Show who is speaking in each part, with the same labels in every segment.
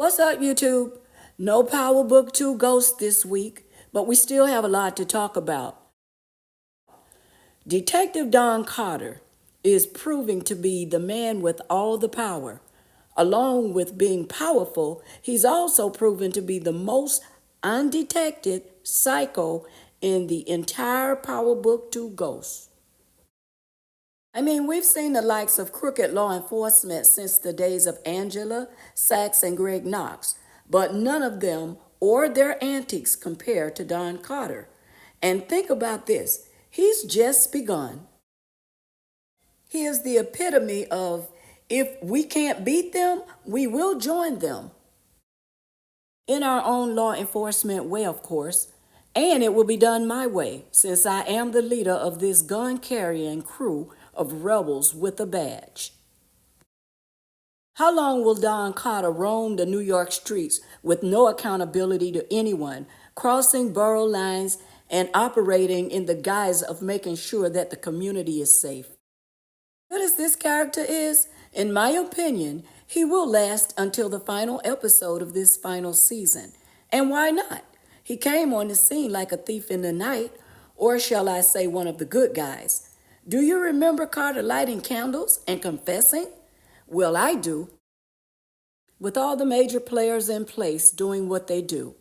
Speaker 1: What's up, YouTube? No Power Book 2 Ghost this week, but we still have a lot to talk about. Detective Don Carter is proving to be the man with all the power. Along with being powerful, he's also proven to be the most undetected psycho in the entire Power Book 2 Ghost. I mean, we've seen the likes of crooked law enforcement since the days of Angela Sachs and Greg Knox, but none of them or their antics compare to Don Carter. And think about this, he's just begun. He is the epitome of if we can't beat them, we will join them. In our own law enforcement way, of course, and it will be done my way, since I am the leader of this gun-carrying crew of rebels with a badge. How long will Don Carter roam the New York streets with no accountability to anyone, crossing borough lines and operating in the guise of making sure that the community is safe? Good as this character is, in my opinion, he will last until the final episode of this final season. And why not? He came on the scene like a thief in the night, or shall I say one of the good guys. Do you remember Carter lighting candles and confessing? Well, I do. With all the major players in place doing what they do,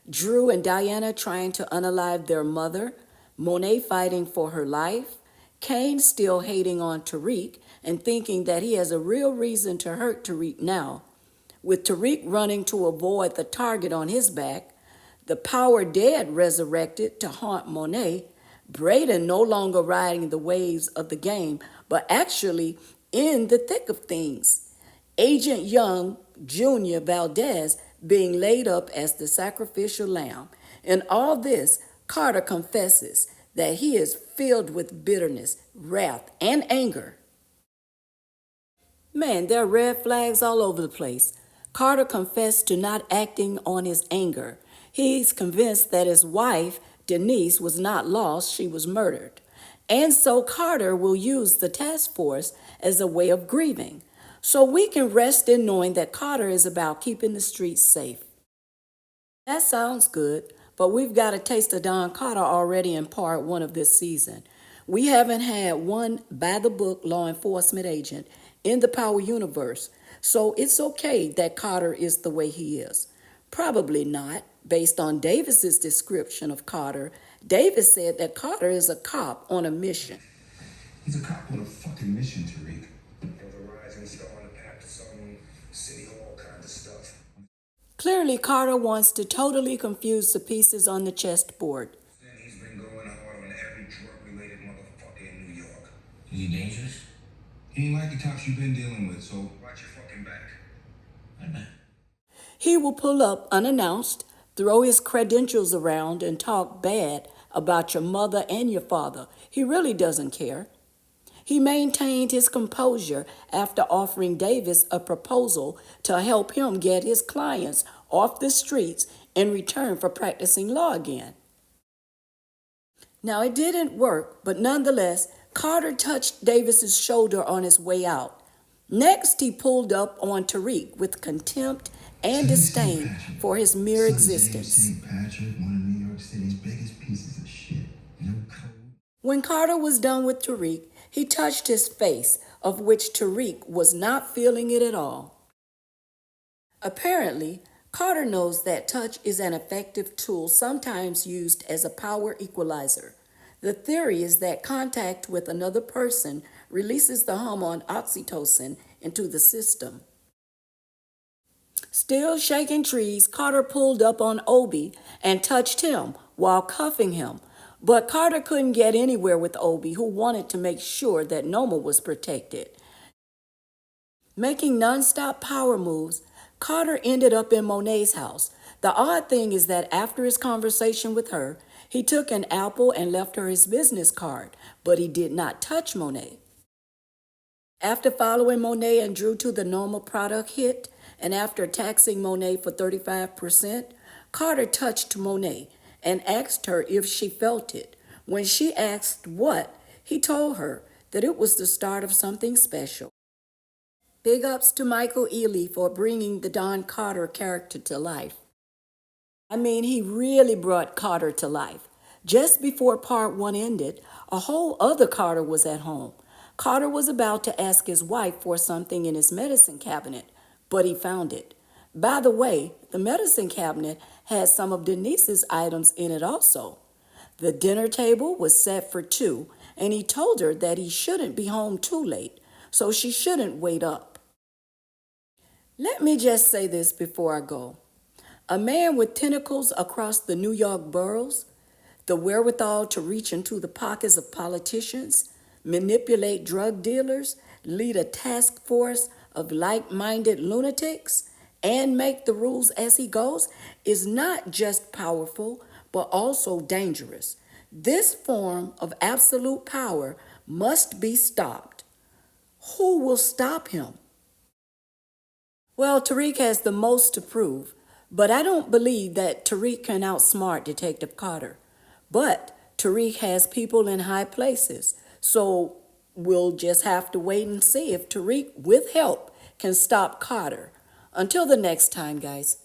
Speaker 1: Drew and Diana trying to unalive their mother, Monet fighting for her life, Kane still hating on Tariq and thinking that he has a real reason to hurt Tariq now, with Tariq running to avoid the target on his back, the power dead resurrected to haunt Monet, Brayden no longer riding the waves of the game, but actually in the thick of things. Agent Young Jr. Valdez being laid up as the sacrificial lamb. In all this, Carter confesses that he is filled with bitterness, wrath, and anger. Man, there are red flags all over the place. Carter confessed to not acting on his anger. He's convinced that his wife, Denise, was not lost, she was murdered. And so Carter will use the task force as a way of grieving. So we can rest in knowing that Carter is about keeping the streets safe. That sounds good, but we've got a taste of Don Carter already in part 1 of this season. We haven't had one by-the-book law enforcement agent in the Power universe, so it's okay that Carter is the way he is. Probably not, based on Davis's description of Carter. Davis said that Carter is a cop on a mission.
Speaker 2: He's a cop on a fucking mission, Tariq.
Speaker 3: The rising star on the path to some city hall kind of stuff.
Speaker 1: Clearly, Carter wants to totally confuse the pieces on the chessboard.
Speaker 3: Then he's been going hard on every drug-related motherfucker in New York.
Speaker 2: Is he dangerous? He ain't like the cops you've been dealing with, so
Speaker 3: Watch your fucking back.
Speaker 2: I bet.
Speaker 1: He will pull up unannounced, throw his credentials around, and talk bad about your mother and your father. He really doesn't care. He maintained his composure after offering Davis a proposal to help him get his clients off the streets in return for practicing law again. Now, it didn't work, but nonetheless, Carter touched Davis's shoulder on his way out. Next, he pulled up on Tariq with contempt and disdain for his mere existence.
Speaker 2: St. Patrick, one of New York City's biggest pieces of shit. No code.
Speaker 1: When Carter was done with Tariq, he touched his face, of which Tariq was not feeling it at all. Apparently, Carter knows that touch is an effective tool sometimes used as a power equalizer. The theory is that contact with another person releases the hormone oxytocin into the system. Still shaking trees, Carter pulled up on Obi and touched him while cuffing him. But Carter couldn't get anywhere with Obi, who wanted to make sure that Noma was protected. Making nonstop power moves, Carter ended up in Monet's house. The odd thing is that after his conversation with her, he took an apple and left her his business card, but he did not touch Monet. After following Monet and Drew to the Noma product hit, and after taxing Monet for 35%, Carter touched Monet and asked her if she felt it. When she asked what, he told her that it was the start of something special. Big ups to Michael Ealy for bringing the Don Carter character to life. I mean, he really brought Carter to life. Just before part one ended, a whole other Carter was at home. Carter was about to ask his wife for something in his medicine cabinet, but he found it. By the way, the medicine cabinet had some of Denise's items in it also. The dinner table was set for two, and he told her that he shouldn't be home too late, so she shouldn't wait up. Let me just say this before I go. A man with tentacles across the New York boroughs, the wherewithal to reach into the pockets of politicians, manipulate drug dealers, lead a task force of like minded lunatics, and make the rules as he goes, is not just powerful, but also dangerous. This form of absolute power must be stopped. Who will stop him? Well, Tariq has the most to prove, but I don't believe that Tariq can outsmart Detective Carter. But Tariq has people in high places, so we'll just have to wait and see if Tariq, with help, can stop Carter. Until the next time, guys.